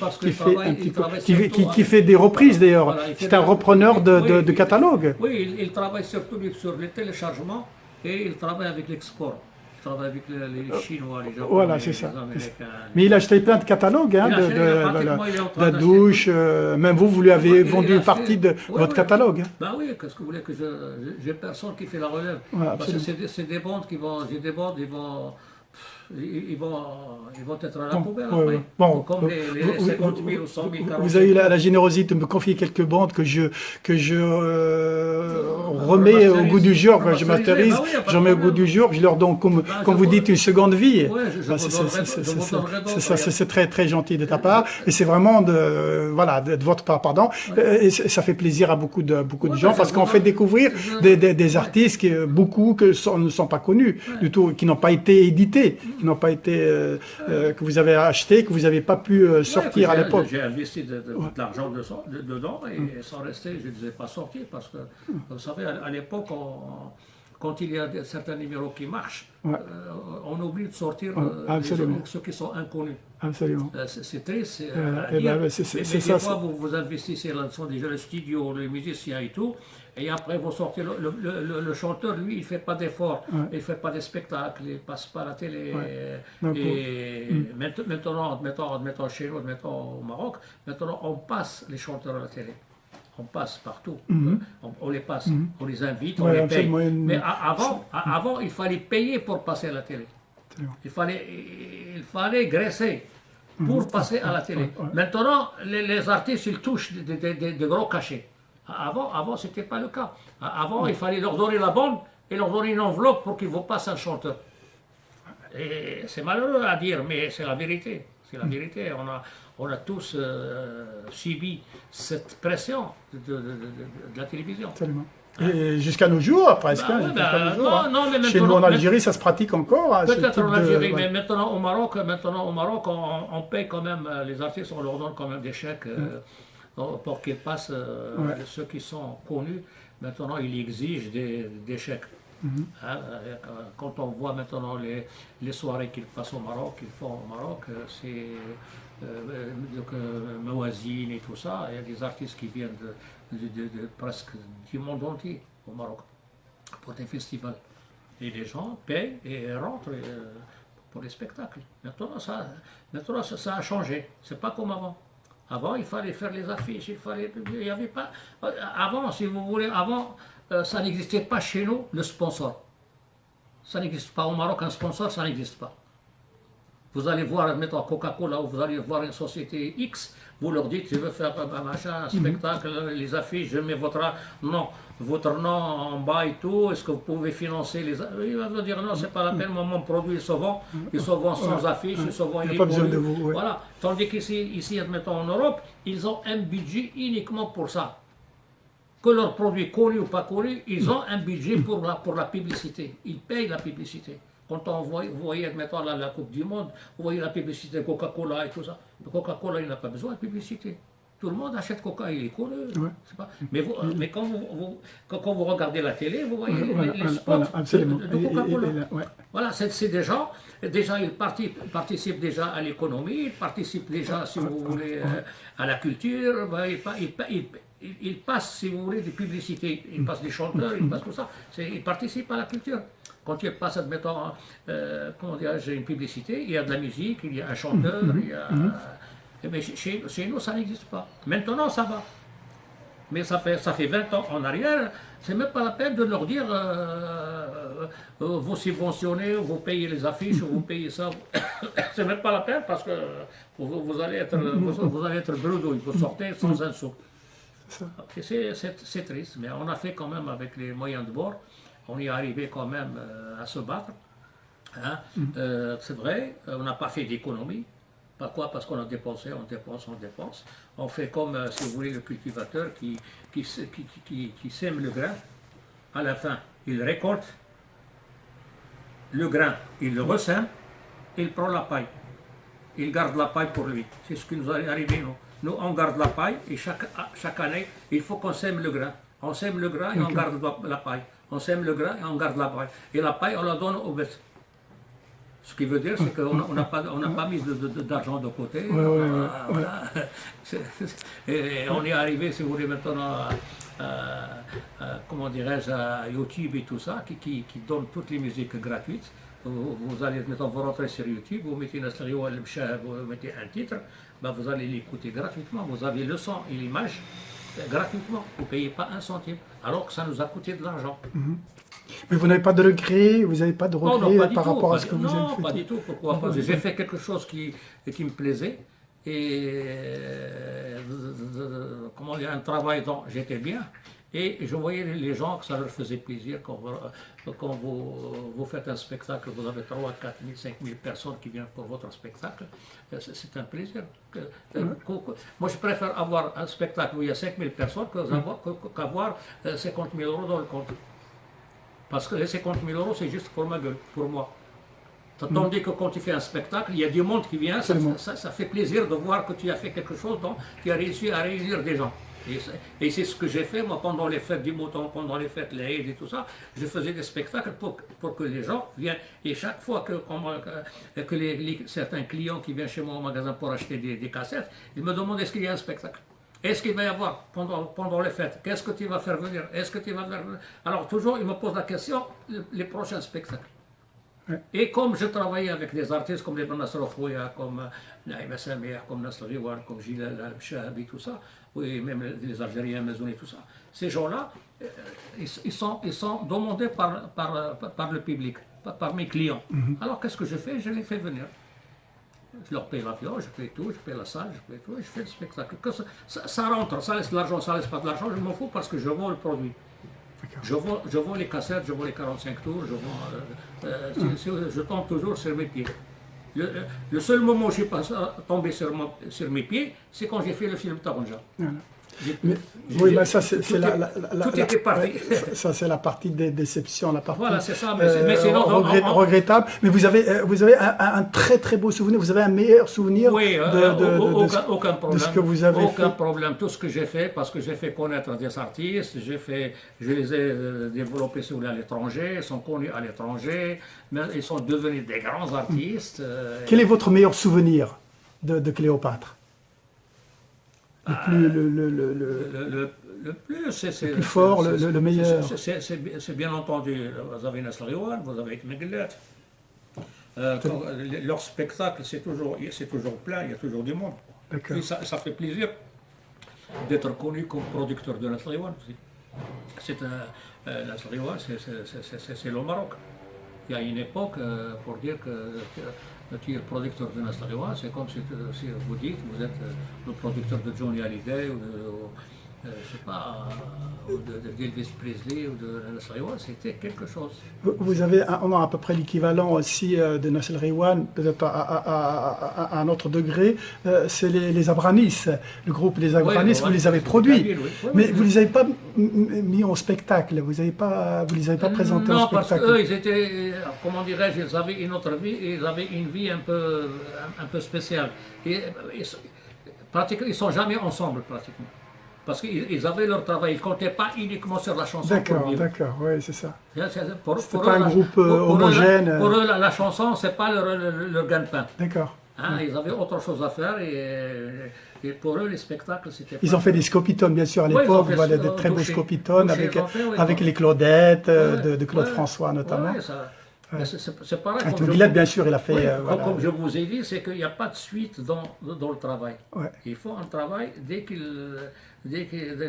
qui fait des reprises d'ailleurs. Voilà, c'est un repreneur de catalogue. Oui, il travaille surtout sur les téléchargements et il travaille avec l'export. Il travaille avec les Chinois, les Japonais, voilà, c'est ça. les Américains. Mais il a acheté plein de catalogues, de la douche. Même vous lui avez vendu une partie de votre catalogue. Ben oui, qu'est-ce que vous voulez que j'ai personne qui fait la relève. Parce que c'est des bandes qui vont, j'ai des bandes, ils vont être à la poubelle après. Bon, comme les 50 000 ou 100 000. Vous avez eu la générosité de me confier quelques bandes que je remets au goût du jour, je masterise, j'en mets au gout du jour, je leur donne, comme vous dites, une seconde vie. C'est très très gentil de ta part, et c'est vraiment de votre part, pardon, et ça fait plaisir à beaucoup de gens, parce qu'on fait découvrir des artistes qui ne sont pas connus du tout, qui n'ont pas été édités, qui n'ont pas été, que vous avez acheté, que vous n'avez pas pu sortir à l'époque. J'ai investi de l'argent dedans et sans rester, je ne les ai pas sortis parce que, vous savez, à l'époque, quand il y a certains numéros qui marchent, on oublie de sortir ceux qui sont inconnus. Absolument. C'est triste. Mais des fois, vous investissez là-dedans, déjà le studio, les musiciens et tout, et après vous sortez le chanteur, lui, il ne fait pas d'efforts, il ne fait pas de spectacles, il ne passe pas à la télé. Et maintenant, admettons chez nous, admettons au Maroc, maintenant on passe les chanteurs à la télé. On passe partout, on les passe, on les invite, on les paye. Mais avant, il fallait payer pour passer à la télé. Il fallait graisser pour passer à la télé. Maintenant, les artistes, ils touchent de gros cachets. Avant, ce n'était pas le cas. Avant, il fallait leur donner la bande et leur donner une enveloppe pour qu'ils vous passent un chanteur. Et c'est malheureux à dire, mais c'est la vérité. C'est la vérité. On a tous subi cette pression de la télévision. Absolument. Et jusqu'à nos jours, presque. Chez nous en Algérie, ça se pratique encore. Peut-être en Algérie, mais maintenant au Maroc, on paye quand même les artistes, on leur donne quand même des chèques pour qu'ils passent. Ceux qui sont connus, maintenant, ils exigent des chèques. Quand on voit maintenant les soirées qu'ils passent au Maroc, qu'ils font au Maroc, c'est Mawazine et tout ça, il y a des artistes qui viennent de presque du monde entier au Maroc pour des festivals. Et les gens payent et rentrent pour les spectacles. Maintenant, ça a changé. C'est pas comme avant. Avant, il fallait faire les affiches, il n'y avait pas. Avant, si vous voulez, ça n'existait pas chez nous, le sponsor. Ça n'existe pas au Maroc, un sponsor, ça n'existe pas. Vous allez voir, mettons Coca-Cola, ou vous allez voir une société X, vous leur dites, je veux faire un machin, un spectacle, les affiches, je mets votre nom en bas et tout, est-ce que vous pouvez financer les affiches? Il va vous dire, non, c'est pas la peine, mon produit, il se vend sans affiches, il se vend, il n'y a pas besoin de vous. Ouais. Voilà. Tandis qu'ici, admettons en Europe, ils ont un budget uniquement pour ça. Que leurs produits connus ou pas connus, ils ont un budget pour la publicité. Ils payent la publicité. Quand vous voyez, admettons, la Coupe du Monde, vous voyez la publicité Coca-Cola et tout ça. Le Coca-Cola, il n'a pas besoin de publicité. Tout le monde achète Coca, il est connu. Ouais. Mais quand vous regardez la télé, vous voyez les spots absolument. de Coca-Cola. Ouais. Voilà, c'est des gens, déjà ils participent déjà à l'économie, ils participent déjà, si vous voulez, à la culture, ils passent, si vous voulez, des publicités, ils passent des chanteurs, ils passent tout ça, ils participent à la culture. Quand ils passent, admettons, comment dirais-je, une publicité, il y a de la musique, il y a un chanteur, il y a... Mais chez nous, ça n'existe pas. Maintenant, ça va. Mais ça fait 20 ans en arrière, c'est même pas la peine de leur dire vous subventionnez, vous payez les affiches, vous payez ça. C'est même pas la peine parce que vous allez être bredouille, vous sortez sans un sou. C'est triste, mais on a fait quand même avec les moyens de bord, on y est arrivé quand même à se battre. Hein. C'est vrai, on n'a pas fait d'économie. Pourquoi? Parce qu'on a dépensé, on dépense. On fait comme, si vous voulez, le cultivateur qui sème le grain. À la fin, il récolte le grain, il le ressème, il prend la paille. Il garde la paille pour lui. C'est ce qui nous est arrivé, nous. Nous, on garde la paille et chaque année, il faut qu'on sème le grain. On sème le grain et on garde la paille. On sème le grain et on garde la paille. Et la paille, on la donne aux bêtes. Ce qui veut dire, c'est qu'on n'a pas mis d'argent de côté. Voilà. Et on est arrivé, si vous voulez, maintenant comment dirais-je, à YouTube et tout ça, qui donne toutes les musiques gratuites. Vous allez, mettons, vous rentrez sur YouTube, vous mettez vous mettez un titre, ben vous allez l'écouter gratuitement. Vous avez le son et l'image gratuitement. Vous ne payez pas un centime, alors que ça nous a coûté de l'argent. Mais vous n'avez pas de regret, vous n'avez pas de regret par rapport à ce que vous avez fait? Non, pas du tout. Pourquoi? Parce que j'ai fait quelque chose qui me plaisait et comment dire, un travail dont j'étais bien. Et je voyais les gens que ça leur faisait plaisir quand vous faites un spectacle, vous avez 3 000, 4 000, 5 000 personnes qui viennent pour votre spectacle. C'est un plaisir. Moi, je préfère avoir un spectacle où il y a 5 000 personnes qu'avoir 50 000 euros dans le compte. Parce que les 50 000 euros, c'est juste pour ma gueule, pour moi. Tandis que quand tu fais un spectacle, il y a du monde qui vient, ça fait plaisir de voir que tu as fait quelque chose dont tu as réussi à réunir des gens. Et c'est ce que j'ai fait, moi, pendant les fêtes du mouton, pendant les fêtes, les Eid et tout ça, je faisais des spectacles pour que les gens viennent. Et chaque fois que certains clients qui viennent chez moi au magasin pour acheter des cassettes, ils me demandent est-ce qu'il y a un spectacle? Est-ce qu'il va y avoir pendant les fêtes? Qu'est-ce que tu vas faire venir? Est-ce que tu vas faire venir? Alors toujours, ils me posent la question, les prochains spectacles. Ouais. Et comme je travaillais avec des artistes comme les Nasser Fouya, comme Naïma Samir, comme Nasser Riwan, comme Gilal Al-Shahabi, tout ça, oui, même les Algériens, Mazouni, tout ça, ces gens-là, ils sont demandés par le public, par mes clients. Alors qu'est-ce que je fais? Je les fais venir. Je leur paye l'avion, je paye tout, je paye la salle, je paye tout, et je fais le spectacle. Ça rentre, ça laisse de l'argent, ça laisse pas de l'argent, je m'en fous parce que je vends le produit. Je vends les cassettes, je vends les 45 tours, je tombe toujours sur mes pieds. Le seul moment où je suis tombé sur mes pieds, c'est quand j'ai fait le film Taranja. Oui, mais ça, c'est tout était parti. Ça, c'est la partie des déceptions, la partie voilà, c'est ça, mais sinon, regrettable. Mais vous avez un très très beau souvenir, vous avez un meilleur souvenir aucun problème, de ce que vous avez fait. Aucun problème, tout ce que j'ai fait, parce que j'ai fait connaître des artistes, je les ai développés à l'étranger, ils sont connus à l'étranger, mais ils sont devenus des grands artistes. Quel est votre meilleur souvenir de Cléopâtre? Le plus fort, le meilleur. C'est bien entendu, vous avez Nasser Riwan, vous avez Megillat, Leur spectacle, c'est toujours plein, il y a toujours du monde. Et ça fait plaisir d'être connu comme producteur de Nasr Iwan. Nasr Iwan, c'est le Maroc. Il y a une époque, pour dire que tu es producteur de Nasr Iwan, c'est comme si vous dites vous êtes le producteur de Johnny Hallyday ou je sais pas, d'Elvis Presley ou de Nasr Iwan, c'était quelque chose. On a à peu près l'équivalent aussi de Nasr Iwan, peut-être à un autre degré, c'est les Abranis, le groupe Les Abranis, vous les avez produits, mais vous ne les avez pas mis en spectacle, vous les avez pas présentés en spectacle. Non, parce qu'eux, ils étaient, comment dirais-je, ils avaient une autre vie, ils avaient une vie un peu spéciale. Pratiquement, ils ne sont jamais ensemble, pratiquement. Parce qu'ils avaient leur travail, ils ne comptaient pas uniquement sur la chanson. D'accord, oui, c'est ça. C'était pas un groupe homogène. Pour eux, la chanson, ce n'est pas leur gagne-pain. D'accord. Ils avaient autre chose à faire et pour eux, les spectacles, c'était. Ils ont fait des scopitones, bien sûr, à l'époque, des très beaux scopitones avec les Claudettes de Claude François notamment. C'est pareil. Villette, bien sûr, il a fait. Comme je vous ai dit, c'est qu'il n'y a pas de suite dans le travail. Ouais. Il faut un travail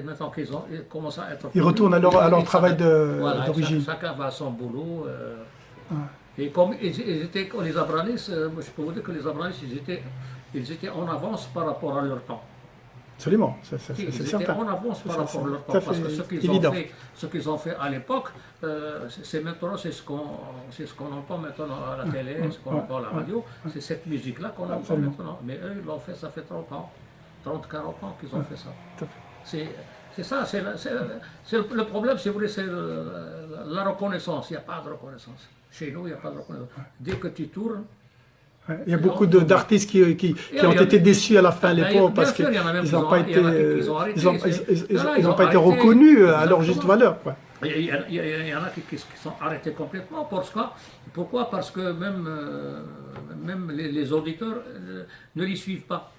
maintenant qu'ils commencent à être. Ils retournent à leur travail d'origine. Chacun va à son boulot. Et comme les Abranis, je peux vous dire que les Abranis, ils étaient en avance par rapport à leur temps. Absolument, c'est certain. Ils étaient en avance par rapport à leur temps. Parce que ce qu'ils ont fait à l'époque, c'est ce qu'on entend maintenant à la télé, ce qu'on entend à la radio, c'est cette musique-là qu'on entend maintenant. Mais eux, ils l'ont fait, ça fait 30 ans, 30, 40 ans qu'ils ont fait ça. C'est ça, le problème, si vous voulez, c'est la reconnaissance. Il n'y a pas de reconnaissance. Chez nous, il n'y a pas de reconnaissance. Dès que tu tournes. Il y a beaucoup d'artistes qui ont été déçus à la fin de l'époque parce qu'ils n'ont pas été reconnus à leur juste valeur. Il y en a qui sont arrêtés complètement. Pourquoi? Parce que même les auditeurs ne les suivent pas.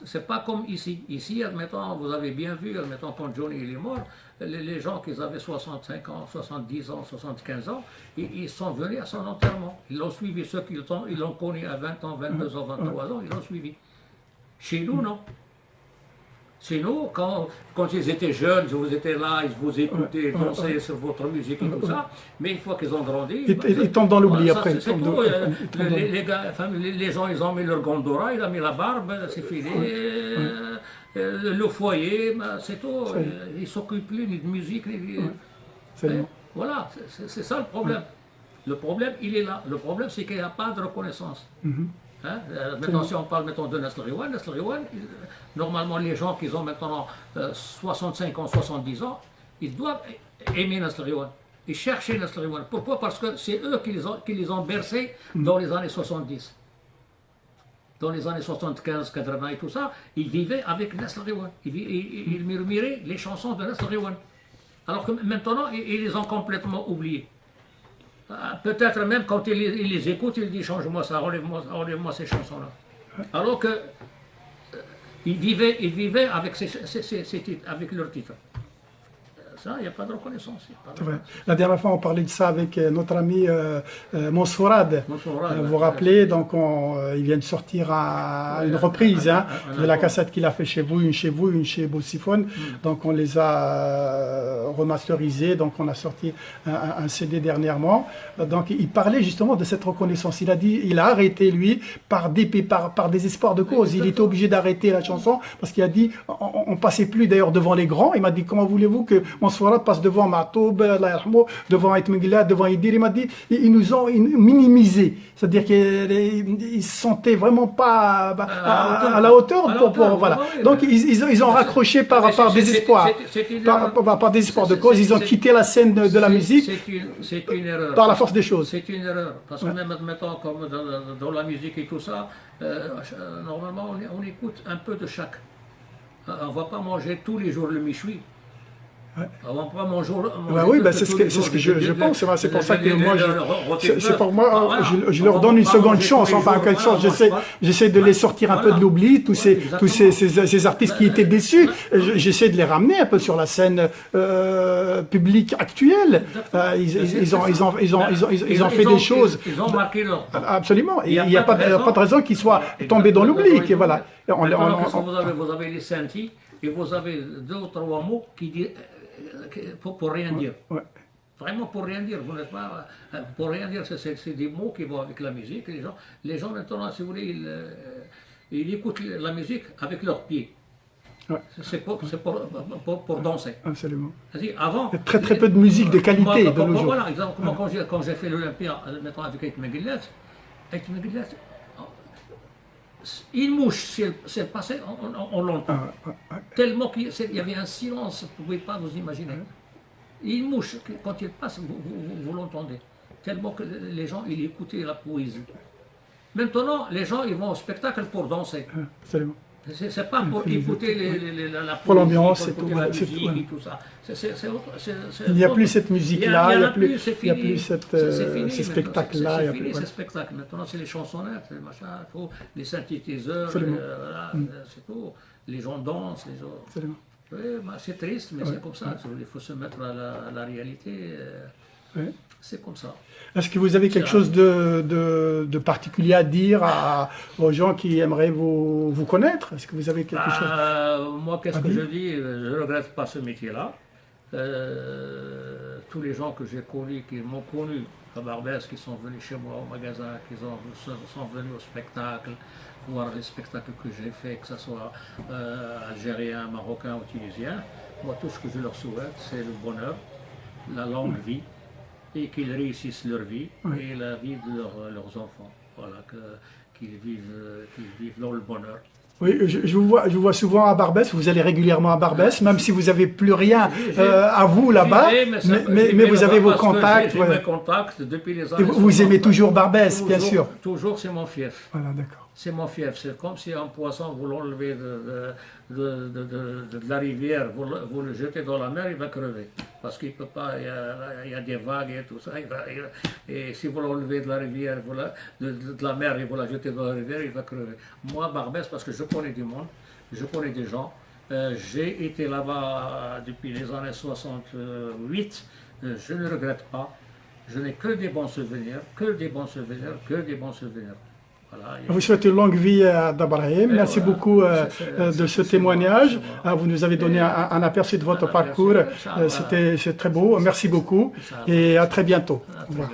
C'est pas comme ici. Ici, admettons, vous avez bien vu, admettons, quand Johnny il est mort, les gens qui avaient 65 ans, 70 ans, 75 ans, ils sont venus à son enterrement. Ils l'ont suivi. Ceux qui l'ont connu à 20 ans, 22 ans, 23 ans, ils l'ont suivi. Chez nous, non. Chez nous, quand ils étaient jeunes, vous étiez là, ils vous écoutaient, ils dansaient sur votre musique et tout ça, mais une fois qu'ils ont grandi... Ils tombent dans l'oubli après. C'est tout. Les gens, ils ont mis leur gondora, ils ont mis la barbe, c'est fini. Le foyer, c'est tout. Ils ne s'occupent plus ni de musique, ni de... Voilà, c'est ça le problème. Le problème, il est là. Le problème, c'est qu'il n'y a pas de reconnaissance. Maintenant, si on parle maintenant de Nasr Iwan, normalement les gens qui ont maintenant 65 ans, 70 ans, ils doivent aimer Nasr Iwan. Ils cherchent Nasr Iwan. Pourquoi? Parce que c'est eux qui les ont bercés dans les années 70. Dans les années 75, 80 et tout ça, ils vivaient avec Nasr Iwan. Ils murmuraient les chansons de Nasr Iwan. Alors que maintenant, ils les ont complètement oubliés. Peut-être même quand il les écoute, il dit change-moi ça, enlève-moi ces chansons-là. Alors que il vivait avec titres, avec leurs titres. Ça, il n'y a pas de reconnaissance. Vrai. La dernière fois, on parlait de ça avec notre ami Monsfourad. Vous vous rappelez, donc il vient de sortir une reprise de la cassette qu'il a fait chez vous, une chez Boussiphone. Donc on les a remasterisés, donc on a sorti un CD dernièrement. Donc il parlait justement de cette reconnaissance. Il a dit, il a arrêté lui par désespoir de cause. Il était obligé d'arrêter la chanson parce qu'il a dit, on passait plus d'ailleurs devant les grands. Il m'a dit, comment voulez-vous que Monsfourad passe devant Matoub, devant Aitmegla, devant Idir? Il m'a dit, ils nous ont minimisé. C'est-à-dire qu'ils se sentaient vraiment pas à la hauteur. Voilà. Donc ils ont raccroché par désespoir. Par désespoir de cause, ils ont quitté la scène de la musique. C'est une erreur. Par la force des choses. C'est une erreur. Parce que même maintenant, comme dans la musique et tout ça, normalement on écoute un peu de chaque. On ne va pas manger tous les jours le méchoui. On prend mon jour. Oui, c'est ce que je pense. C'est pour ça que moi, je leur donne une seconde chance. Enfin, en quelque sorte, j'essaie de les sortir un peu de l'oubli, tous ces artistes qui étaient déçus. J'essaie de les ramener un peu sur la scène publique actuelle. Ils ont fait des choses. Ils ont marqué leur temps. Absolument. Il n'y a pas de raison qu'ils soient tombés dans l'oubli. Voilà. Vous avez les sentis et vous avez 2 ou 3 mots qui disent pour rien dire. Ouais. Vraiment pour rien dire. Vous n'êtes pas pour rien dire. C'est des mots qui vont avec la musique. Les gens maintenant, si vous voulez, ils écoutent la musique avec leurs pieds. Ouais. C'est pour danser. Absolument. Avant, il y a très peu de musique de qualité de nos jours. Voilà, exemple, quand j'ai fait l'Olympia, maintenant avec Ait Megillat, une mouche, si elle passait, on l'entend. Tellement qu'il y avait un silence, vous ne pouvez pas vous imaginer. Une mouche, quand il passe, vous l'entendez. Tellement que les gens, ils écoutaient la poésie. Maintenant, les gens, ils vont au spectacle pour danser. Absolument. C'est pas pour écouter la pour l'ambiance, pour écouter la musique et tout ça. Il n'y a plus cette musique-là, il n'y a plus ces spectacles-là. C'est fini ces spectacles. Maintenant, c'est les chansonnettes, les synthétiseurs, c'est tout. Les gens dansent. Oui, c'est triste, mais c'est comme ça. Il faut se mettre à la réalité. C'est comme ça. Est-ce que vous avez quelque chose de particulier à dire aux gens qui aimeraient vous connaître? Est-ce que vous avez quelque chose Moi, qu'est-ce que je dis? Je ne regrette pas ce métier-là. Tous les gens que j'ai connus, qui m'ont connu à Barbès, qui sont venus chez moi au magasin, qui sont venus au spectacle, voir les spectacles que j'ai faits, que ce soit algérien, marocain ou tunisien, moi, tout ce que je leur souhaite, c'est le bonheur, la longue vie, et qu'ils réussissent leur vie et la vie de leurs enfants. Voilà, qu'ils vivent dans le bonheur. Oui, je vous vois souvent à Barbès, vous allez régulièrement à Barbès, même si vous n'avez plus rien à vous là-bas, mais vous avez vos contacts. J'ai mes contacts depuis les années. Et vous aimez toujours Barbès, bien sûr. Toujours, c'est mon fief. Voilà, d'accord. C'est mon fief. C'est comme si un poisson, vous l'enlevez de la rivière, vous le jetez dans la mer, il va crever. Parce qu'il ne peut pas, il y a des vagues et tout ça. Et si vous l'enlevez de la rivière, de la mer et vous la jetez dans la rivière, il va crever. Moi, Barbès, parce que je connais du monde, je connais des gens. J'ai été là-bas depuis les années 68. Je ne regrette pas. Je n'ai que des bons souvenirs, que des bons souvenirs, que des bons souvenirs. Voilà. Je vous souhaite une longue vie à Dabrahim. Merci beaucoup de ce témoignage. Vous nous avez donné un aperçu de votre parcours. C'est très beau. Merci beaucoup et à très bientôt. Au revoir.